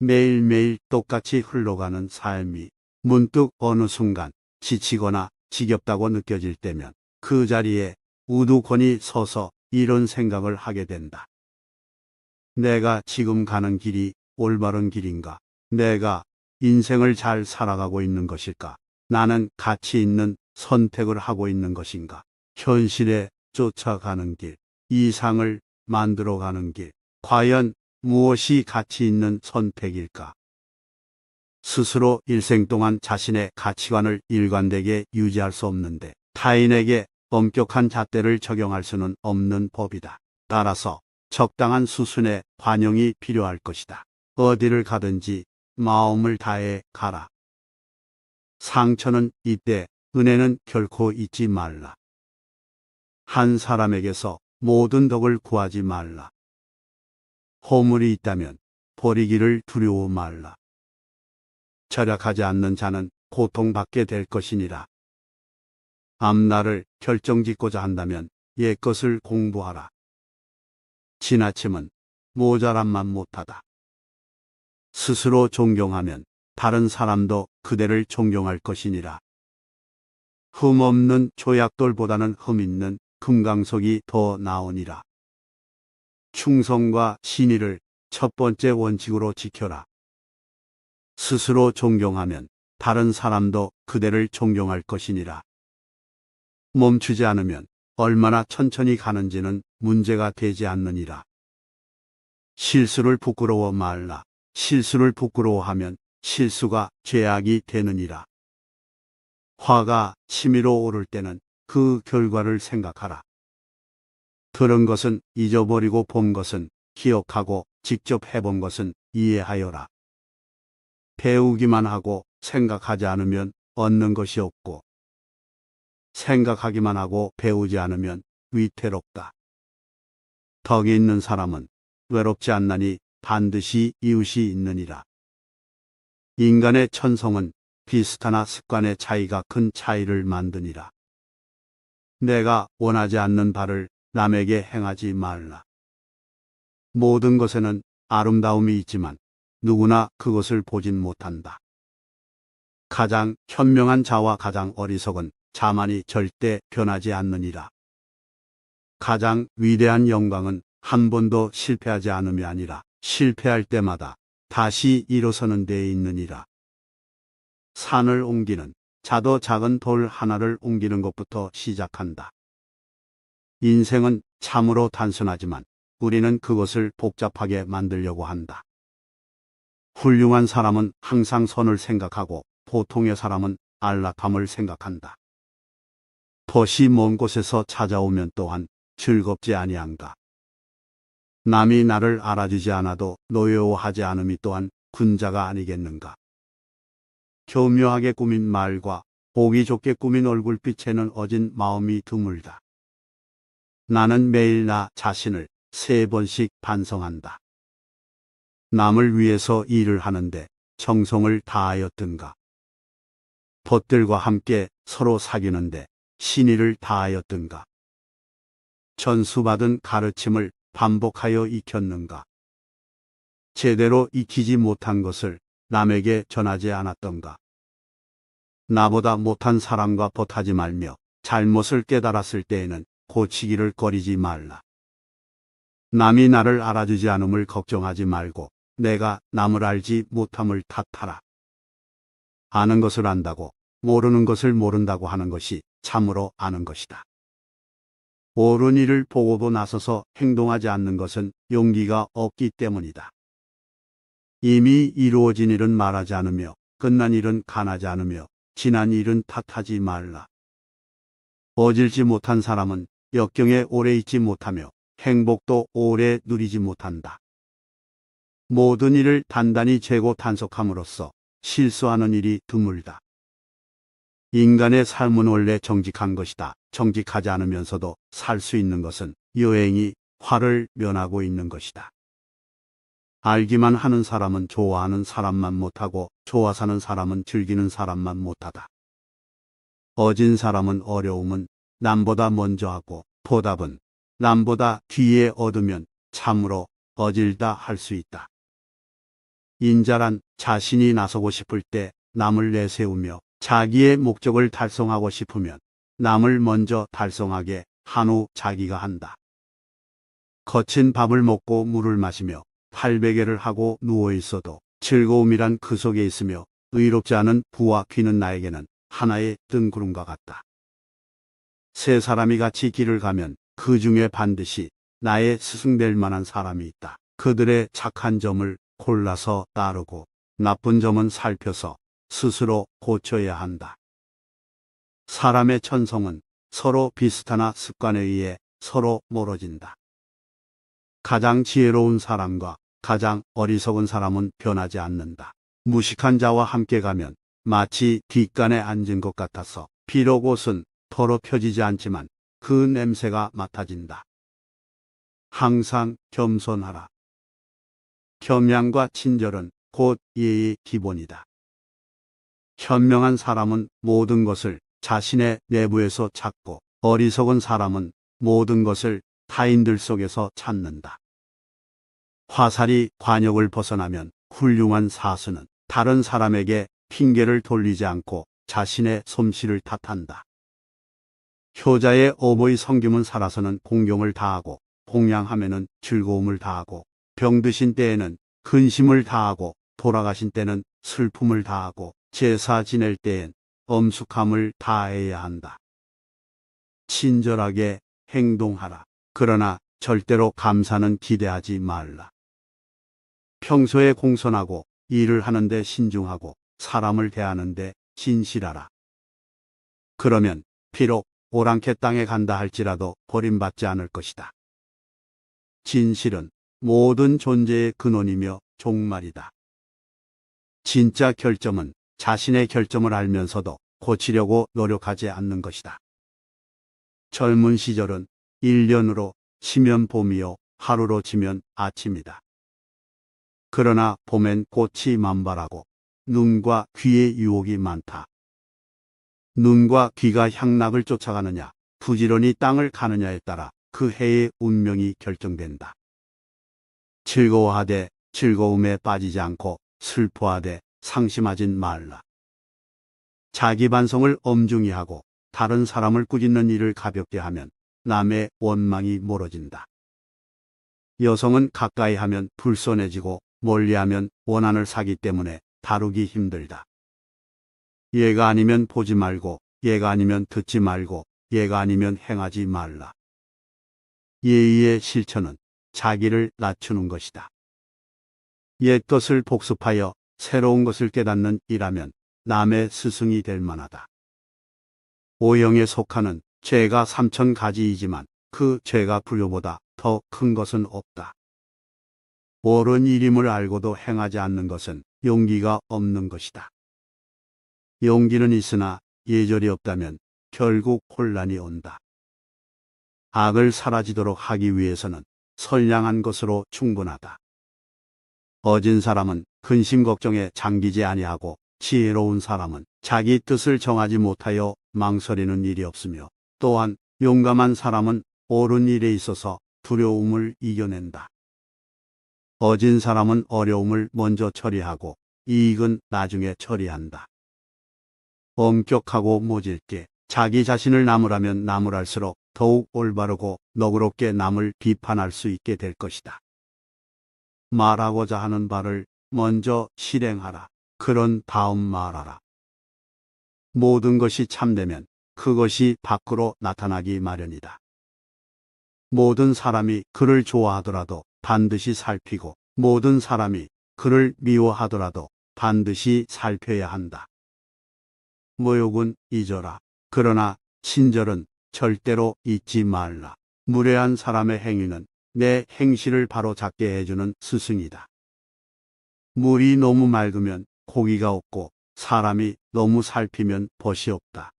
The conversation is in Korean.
매일매일 똑같이 흘러가는 삶이 문득 어느 순간 지치거나 지겹다고 느껴질 때면 그 자리에 우두커니 서서 이런 생각을 하게 된다. 내가 지금 가는 길이 올바른 길인가? 내가 인생을 잘 살아가고 있는 것일까? 나는 가치 있는 선택을 하고 있는 것인가? 현실에 쫓아가는 길, 이상을 만들어가는 길, 과연 무엇이 가치 있는 선택일까? 스스로 일생 동안 자신의 가치관을 일관되게 유지할 수 없는데 타인에게 엄격한 잣대를 적용할 수는 없는 법이다. 따라서 적당한 수순의 관용이 필요할 것이다. 어디를 가든지 마음을 다해 가라. 상처는 잊되 은혜는 결코 잊지 말라. 한 사람에게서 모든 덕을 구하지 말라. 허물이 있다면 버리기를 두려워 말라. 절약하지 않는 자는 고통받게 될 것이니라. 앞날을 결정짓고자 한다면 옛것을 공부하라. 지나침은 모자람만 못하다. 스스로 존경하면 다른 사람도 그대를 존경할 것이니라. 흠 없는 조약돌보다는 흠 있는 금강석이 더 나으니라. 충성과 신의를 첫 번째 원칙으로 지켜라. 스스로 존경하면 다른 사람도 그대를 존경할 것이니라. 멈추지 않으면 얼마나 천천히 가는지는 문제가 되지 않느니라. 실수를 부끄러워 말라. 실수를 부끄러워하면 실수가 죄악이 되느니라. 화가 치밀어 오를 때는 그 결과를 생각하라. 들은 것은 잊어버리고 본 것은 기억하고 직접 해본 것은 이해하여라. 배우기만 하고 생각하지 않으면 얻는 것이 없고 생각하기만 하고 배우지 않으면 위태롭다. 덕이 있는 사람은 외롭지 않나니 반드시 이웃이 있느니라. 인간의 천성은 비슷하나 습관의 차이가 큰 차이를 만드니라. 내가 원하지 않는 바를 남에게 행하지 말라. 모든 것에는 아름다움이 있지만 누구나 그것을 보진 못한다. 가장 현명한 자와 가장 어리석은 자만이 절대 변하지 않느니라. 가장 위대한 영광은 한 번도 실패하지 않음이 아니라 실패할 때마다 다시 일어서는 데에 있느니라. 산을 옮기는 자도 작은 돌 하나를 옮기는 것부터 시작한다. 인생은 참으로 단순하지만 우리는 그것을 복잡하게 만들려고 한다. 훌륭한 사람은 항상 선을 생각하고 보통의 사람은 안락함을 생각한다. 덫이 먼 곳에서 찾아오면 또한 즐겁지 아니한가. 남이 나를 알아주지 않아도 노여워하지 않음이 또한 군자가 아니겠는가. 교묘하게 꾸민 말과 보기 좋게 꾸민 얼굴빛에는 어진 마음이 드물다. 나는 매일 나 자신을 3번씩 반성한다. 남을 위해서 일을 하는데 정성을 다하였던가. 벗들과 함께 서로 사귀는데 신의를 다하였던가. 전수받은 가르침을 반복하여 익혔는가. 제대로 익히지 못한 것을 남에게 전하지 않았던가. 나보다 못한 사람과 벗하지 말며 잘못을 깨달았을 때에는 고치기를 꺼리지 말라. 남이 나를 알아주지 않음을 걱정하지 말고 내가 남을 알지 못함을 탓하라. 아는 것을 안다고 모르는 것을 모른다고 하는 것이 참으로 아는 것이다. 옳은 일을 보고도 나서서 행동하지 않는 것은 용기가 없기 때문이다. 이미 이루어진 일은 말하지 않으며 끝난 일은 간하지 않으며 지난 일은 탓하지 말라. 어질지 못한 사람은 역경에 오래 있지 못하며 행복도 오래 누리지 못한다. 모든 일을 단단히 재고 단속함으로써 실수하는 일이 드물다. 인간의 삶은 원래 정직한 것이다. 정직하지 않으면서도 살 수 있는 것은 여행이 화를 면하고 있는 것이다. 알기만 하는 사람은 좋아하는 사람만 못하고 좋아 사는 사람은 즐기는 사람만 못하다. 어진 사람은 어려움은 남보다 먼저 하고 보답은 남보다 뒤에 얻으면 참으로 어질다 할 수 있다. 인자란 자신이 나서고 싶을 때 남을 내세우며 자기의 목적을 달성하고 싶으면 남을 먼저 달성하게 한 후 자기가 한다. 거친 밥을 먹고 물을 마시며 팔베개를 하고 누워 있어도 즐거움이란 그 속에 있으며 의롭지 않은 부와 귀는 나에게는 하나의 뜬구름과 같다. 세 사람이 같이 길을 가면 그 중에 반드시 나의 스승될 만한 사람이 있다. 그들의 착한 점을 골라서 따르고 나쁜 점은 살펴서 스스로 고쳐야 한다. 사람의 천성은 서로 비슷하나 습관에 의해 서로 멀어진다. 가장 지혜로운 사람과 가장 어리석은 사람은 변하지 않는다. 무식한 자와 함께 가면 마치 뒷간에 앉은 것 같아서 비록 옷은 더럽혀지지 않지만 그 냄새가 맡아진다. 항상 겸손하라. 겸양과 친절은 곧 예의 기본이다. 현명한 사람은 모든 것을 자신의 내부에서 찾고 어리석은 사람은 모든 것을 타인들 속에서 찾는다. 화살이 관역을 벗어나면 훌륭한 사수는 다른 사람에게 핑계를 돌리지 않고 자신의 솜씨를 탓한다. 효자의 어버이 성김은 살아서는 공경을 다하고 공양하면은 즐거움을 다하고 병드신 때에는 근심을 다하고 돌아가신 때는 슬픔을 다하고 제사 지낼 때엔 엄숙함을 다해야 한다. 친절하게 행동하라. 그러나 절대로 감사는 기대하지 말라. 평소에 공손하고 일을 하는데 신중하고 사람을 대하는데 진실하라. 그러면 비록 오랑캐 땅에 간다 할지라도 버림받지 않을 것이다. 진실은 모든 존재의 근원이며 종말이다. 진짜 결점은 자신의 결점을 알면서도 고치려고 노력하지 않는 것이다. 젊은 시절은 1년으로 치면 봄이요 하루로 치면 아침이다. 그러나 봄엔 꽃이 만발하고 눈과 귀의 유혹이 많다. 눈과 귀가 향락을 쫓아가느냐 부지런히 땅을 가느냐에 따라 그 해의 운명이 결정된다. 즐거워하되 즐거움에 빠지지 않고 슬퍼하되 상심하진 말라. 자기 반성을 엄중히 하고 다른 사람을 꾸짖는 일을 가볍게 하면 남의 원망이 멀어진다. 여성은 가까이 하면 불손해지고 멀리하면 원한을 사기 때문에 다루기 힘들다. 얘가 아니면 보지 말고 얘가 아니면 듣지 말고 얘가 아니면 행하지 말라. 예의의 실천은 자기를 낮추는 것이다. 옛것을 복습하여 새로운 것을 깨닫는 이라면 남의 스승이 될 만하다. 오형에 속하는 죄가 3000가지이지만 그 죄가 불효보다 더 큰 것은 없다. 옳은 일임을 알고도 행하지 않는 것은 용기가 없는 것이다. 용기는 있으나 예절이 없다면 결국 혼란이 온다. 악을 사라지도록 하기 위해서는 선량한 것으로 충분하다. 어진 사람은 근심 걱정에 잠기지 아니하고 지혜로운 사람은 자기 뜻을 정하지 못하여 망설이는 일이 없으며 또한 용감한 사람은 옳은 일에 있어서 두려움을 이겨낸다. 어진 사람은 어려움을 먼저 처리하고 이익은 나중에 처리한다. 엄격하고 모질게 자기 자신을 나무라면 나무랄수록 더욱 올바르고 너그럽게 남을 비판할 수 있게 될 것이다. 말하고자 하는 바를 먼저 실행하라. 그런 다음 말하라. 모든 것이 참되면 그것이 밖으로 나타나기 마련이다. 모든 사람이 그를 좋아하더라도 반드시 살피고 모든 사람이 그를 미워하더라도 반드시 살펴야 한다. 모욕은 잊어라. 그러나 친절은 절대로 잊지 말라. 무례한 사람의 행위는 내 행실을 바로잡게 해주는 스승이다. 물이 너무 맑으면 고기가 없고 사람이 너무 살피면 벗이 없다.